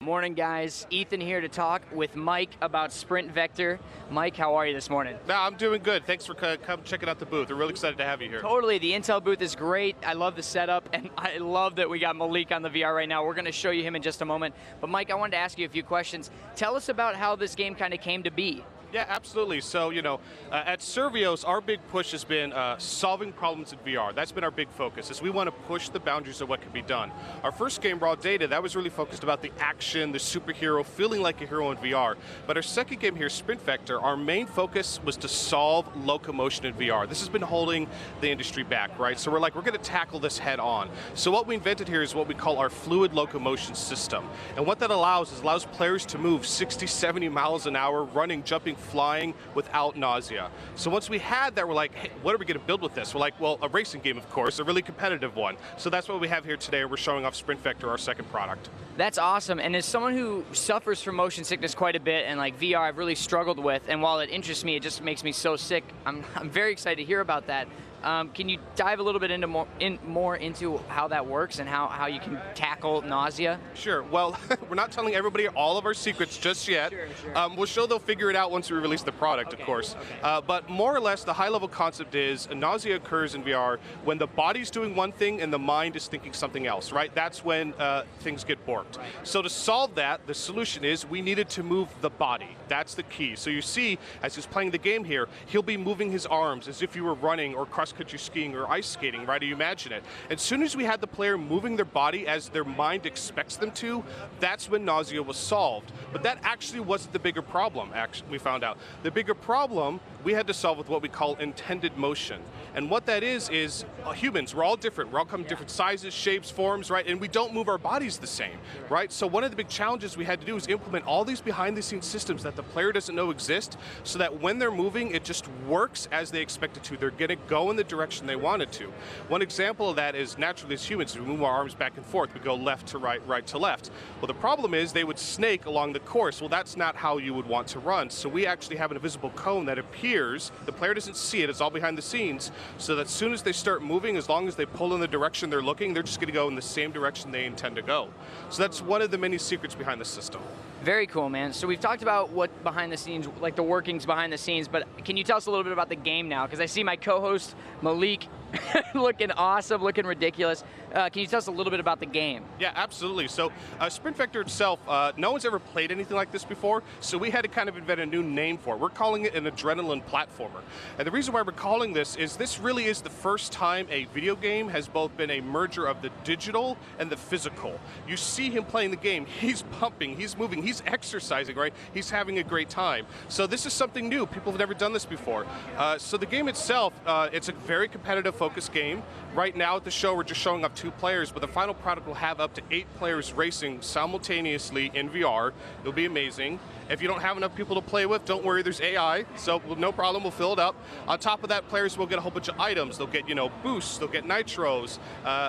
Morning, guys. Ethan here to talk with Mike about Sprint Vector. Mike, how are you this morning? No, I'm doing good. Thanks for coming checking out the booth. We're really excited to have you here. Totally. The Intel booth is great. I love the setup, and I love that we got Malik on the VR right now. We're going to show you him in just a moment. But Mike, I wanted to ask you a few questions. Tell us about how this game kind of came to be. Yeah, absolutely. So, at Survios, our big push has been solving problems in VR. That's been our big focus, is we want to push the boundaries of what can be done. Our first game, Raw Data, that was really focused about the action, the superhero, feeling like a hero in VR. But our second game here, Sprint Vector, our main focus was to solve locomotion in VR. This has been holding the industry back, right? So we're going to tackle this head on. So what we invented here is what we call our fluid locomotion system. And what that allows players to move 60, 70 miles an hour, running, jumping, flying without nausea. So once we had that, we're like, hey, what are we going to build with this? We're like, well, a racing game, of course, a really competitive one. So that's what we have here today. We're showing off Sprint Vector, our second product. That's awesome. And as someone who suffers from motion sickness quite a bit, and like VR I've really struggled with, and while it interests me, it just makes me so sick. I'm very excited to hear about that. Can you dive a little bit into more into how that works and how you can tackle nausea? Sure. Well, we're not telling everybody all of our secrets just yet. Sure. We'll show they'll figure it out once we release the product, Okay, of course. okay. But more or less, the high-level concept is nausea occurs in VR when the body's doing one thing and the mind is thinking something else, right? That's when things get borked. Right. So to solve that, the solution is we needed to move the body. That's the key. So you see, as he's playing the game here, he'll be moving his arms as if you were running or cross-country skiing or ice skating, right? You imagine it. As soon as we had the player moving their body as their mind expects them to, that's when nausea was solved. But that actually wasn't the bigger problem, we found out. The bigger problem we had to solve with what we call intended motion. And what that is humans, we're all different. We're all come in different sizes, shapes, forms, right? And we don't move our bodies the same, right? So one of the big challenges we had to do is implement all these behind-the-scenes systems that the player doesn't know exist, so that when they're moving, it just works as they expect it to. They're going to go in the direction they want it to. One example of that is, naturally as humans, we move our arms back and forth. We go left to right, right to left. Well, the problem is they would snake along the course. Well, that's not how you would want to run. So we actually have an invisible cone that appears. The player doesn't see it. It's all behind the scenes. So that as soon as they start moving, as long as they pull in the direction they're looking, they're just going to go in the same direction they intend to go. So that's one of the many secrets behind the system. Very cool, man. So we've talked about what behind the scenes, like the workings behind the scenes, but can you tell us a little bit about the game now? Because I see my co-host, Malik, looking awesome, looking ridiculous. Can you tell us a little bit about the game? Yeah, absolutely. So Sprint Vector itself, no one's ever played anything like this before, so we had to kind of invent a new name for it. We're calling it an adrenaline platformer. And the reason why we're calling this really is the first time a video game has both been a merger of the digital and the physical. You see him playing the game, he's pumping, he's moving, he's exercising, right? He's having a great time. So this is something new. People have never done this before. So the game itself, it's a very competitive focused game. Right now at the show, we're just showing off 2 players, but the final product will have up to 8 players racing simultaneously in VR. It'll be amazing. If you don't have enough people to play with, don't worry, there's AI, so no problem, we'll fill it up. On top of that, players will get a whole bunch of items. They'll get, boosts, they'll get nitros,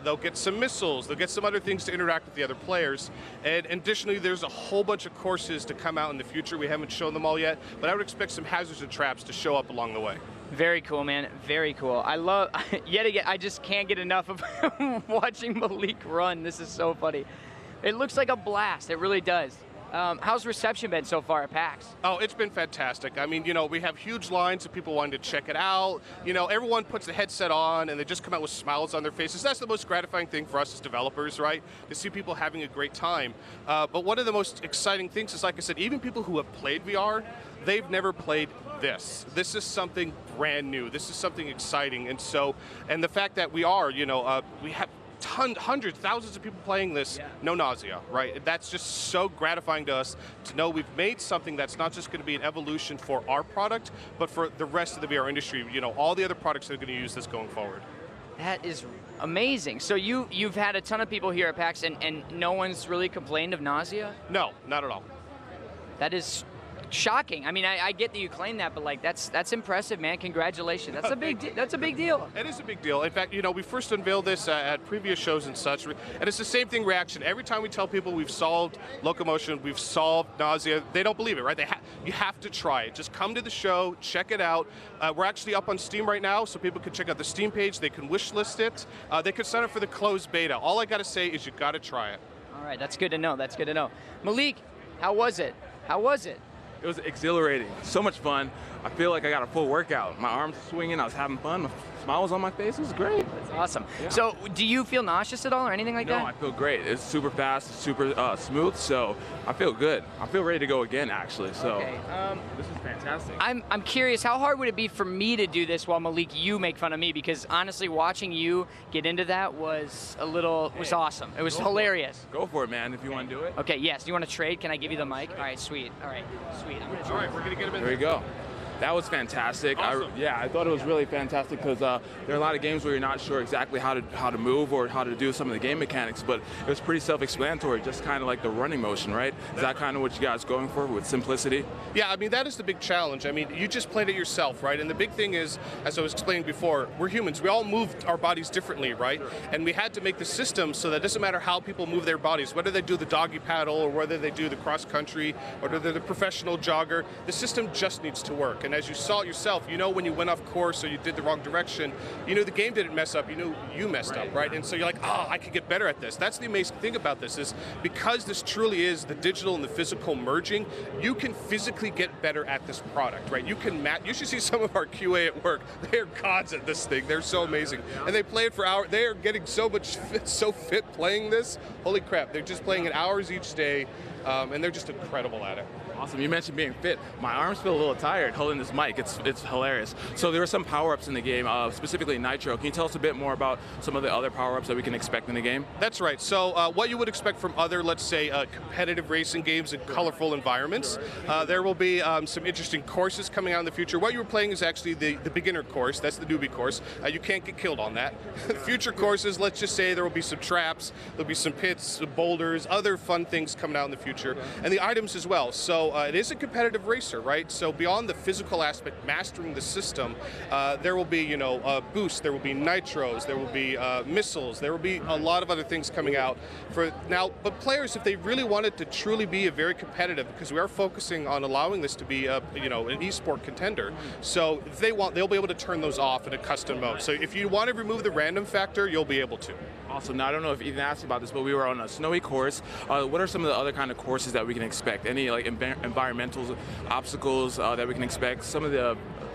they'll get some missiles, they'll get some other things to interact with the other players. And additionally, there's a whole bunch of courses to come out in the future. We haven't shown them all yet, but I would expect some hazards and traps to show up along the way. Very cool, man. Very cool. I love, yet again, I just can't get enough of watching Malik run. This is so funny. It looks like a blast. It really does. How's reception been so far at PAX? Oh, it's been fantastic. I mean, we have huge lines of people wanting to check it out. Everyone puts the headset on and they just come out with smiles on their faces. That's the most gratifying thing for us as developers, right? To see people having a great time. But one of the most exciting things is, like I said, even people who have played VR, they've never played this. This is something brand new. This is something exciting. And the fact that we are, we have hundreds, thousands of people playing this, no nausea, right? That's just so gratifying to us to know we've made something that's not just going to be an evolution for our product, but for the rest of the VR industry, all the other products that are going to use this going forward. That is amazing. So you've had a ton of people here at PAX and no one's really complained of nausea? No, not at all. That is shocking. I mean, I get that you claim that, but like that's impressive, man. Congratulations. That's a big deal. It is a big deal. In fact, we first unveiled this at previous shows and such, and it's the same thing reaction. Every time we tell people we've solved locomotion, we've solved nausea, they don't believe it, right? You have to try it. Just come to the show, check it out. We're actually up on Steam right now, so people can check out the Steam page. They can wish list it. They could sign up for the closed beta. All I got to say is you got to try it. All right, that's good to know. That's good to know. Malik, how was it? How was it? It was exhilarating, so much fun. I feel like I got a full workout. My arms were swinging, I was having fun. A smile was on my face, it was great. That's awesome. Yeah. So, do you feel nauseous at all or anything like No, that? I feel great. It's super fast, super smooth, so I feel good. I feel ready to go again, actually. So Okay. this is fantastic. I'm curious, how hard would it be for me to do this while Malik, you make fun of me? Because honestly, watching you get into that was awesome. It was hilarious. Go for it, man, if you want to do it. Okay, yes. Do you want to trade? Can I give you the mic? All right, sweet. All right, sweet. I'm gonna All trade. right, we're going to get him in There you go. That was fantastic. Awesome. I thought it was really fantastic because there are a lot of games where you're not sure exactly how to move or how to do some of the game mechanics, but it was pretty self-explanatory, just kind of like the running motion, right? Is that kind of what you guys going for with simplicity? Yeah, I mean, that is the big challenge. I mean, you just played it yourself, right? And the big thing is, as I was explaining before, we're humans. We all move our bodies differently, right? Sure. And we had to make the system so that it doesn't matter how people move their bodies, whether they do the doggy paddle or whether they do the cross country or whether they're the professional jogger, the system just needs to work. And as you saw it yourself, you know when you went off course or you did the wrong direction, you know the game didn't mess up, you knew you messed up, right? And so you're like, oh, I could get better at this. That's the amazing thing about this is because this truly is the digital and the physical merging, you can physically get better at this product, right? You can you should see some of our QA at work. They are gods at this thing. They're so amazing. And they play it for hours. They are getting so fit playing this. Holy crap, they're just playing it hours each day, and they're just incredible at it. Awesome. You mentioned being fit. My arms feel a little tired holding this mic. It's hilarious. So there are some power-ups in the game, specifically Nitro. Can you tell us a bit more about some of the other power-ups that we can expect in the game? That's right. So what you would expect from other, let's say, competitive racing games in colorful environments. There will be some interesting courses coming out in the future. What you were playing is actually the beginner course. That's the newbie course. You can't get killed on that. Future courses, let's just say there will be some traps, there'll be some pits, some boulders, other fun things coming out in the future, and the items as well. So it is a competitive racer, right? So beyond the physical aspect, mastering the system, there will be, boosts, there will be nitros, there will be missiles, there will be a lot of other things coming out for now. But players, if they really wanted to truly be a very competitive, because we are focusing on allowing this to be an esport contender. So if they want, they'll be able to turn those off in a custom mode. So if you want to remove the random factor, you'll be able to. Awesome. Now, I don't know if Ethan asked about this, but we were on a snowy course. What are some of the other kind of courses that we can expect? Any like environmental obstacles that we can expect?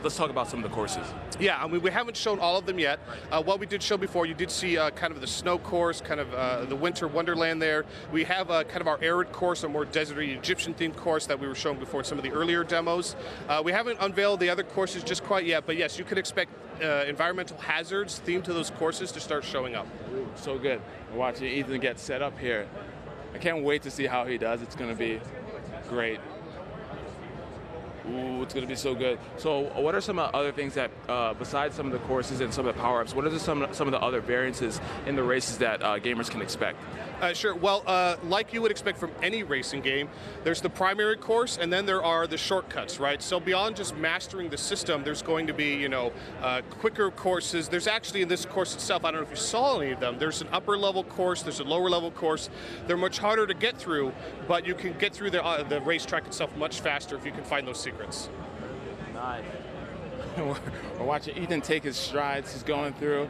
Let's talk about some of the courses. Yeah, I mean, we haven't shown all of them yet. What we did show before, you did see kind of the snow course, kind of the winter wonderland there. We have kind of our arid course, a more deserty Egyptian-themed course that we were showing before in some of the earlier demos. We haven't unveiled the other courses just quite yet, but yes, you could expect environmental hazards themed to those courses to start showing up. Ooh, so good. We're watching Ethan get set up here. I can't wait to see how he does. It's going to be great. Ooh, it's going to be so good. So what are some other things that, besides some of the courses and some of the power-ups, what are some of the other variances in the races that gamers can expect? Sure. Well, like you would expect from any racing game, there's the primary course, and then there are the shortcuts, right? So beyond just mastering the system, there's going to be, quicker courses. There's actually, in this course itself, I don't know if you saw any of them, there's an upper level course, there's a lower level course. They're much harder to get through, but you can get through the racetrack itself much faster if you can find those secrets. Nice. We're watching Ethan take his strides. He's going through.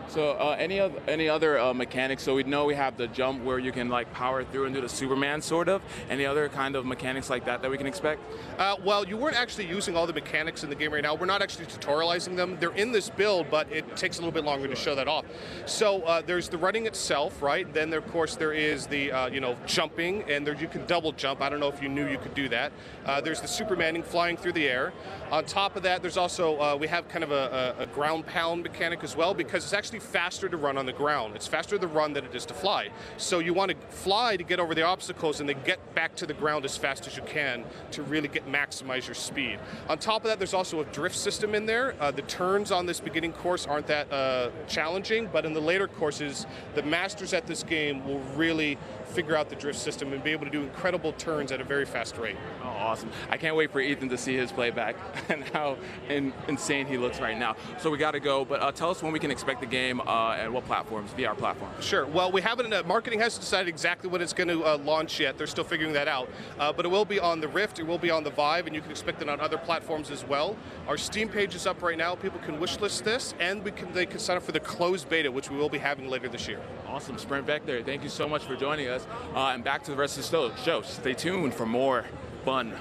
So any other mechanics? So we know we have the jump where you can like power through and do the Superman sort of. Any other kind of mechanics like that we can expect? Well, you weren't actually using all the mechanics in the game right now. We're not actually tutorializing them. They're in this build, but it takes a little bit longer to show that off. So there's the running itself, right? Then of course there is the jumping, and there you can double jump. I don't know if you knew you could do that. There's the Supermaning, flying through the air. On top of that, there's also we have kind of a ground pound mechanic as well, because it's actually faster to run on the ground. It's faster to run than it is to fly. So you want to fly to get over the obstacles and then get back to the ground as fast as you can to really maximize your speed. On top of that, there's also a drift system in there. The turns on this beginning course aren't that challenging, but in the later courses, the masters at this game will really figure out the drift system and be able to do incredible turns at a very fast rate. Oh, awesome. I can't wait for Ethan to see his playback and how insane he looks right now. So we got to go, but tell us when we can expect the game. game and what platforms, VR platforms? Sure. Well, we haven't. Marketing hasn't decided exactly when it's going to launch yet. They're still figuring that out. But it will be on the Rift. It will be on the Vive, and you can expect it on other platforms as well. Our Steam page is up right now. People can wishlist this, and they can sign up for the closed beta, which we will be having later this year. Awesome, Sprint Vector. Thank you so much for joining us. And back to the rest of the show. Stay tuned for more fun.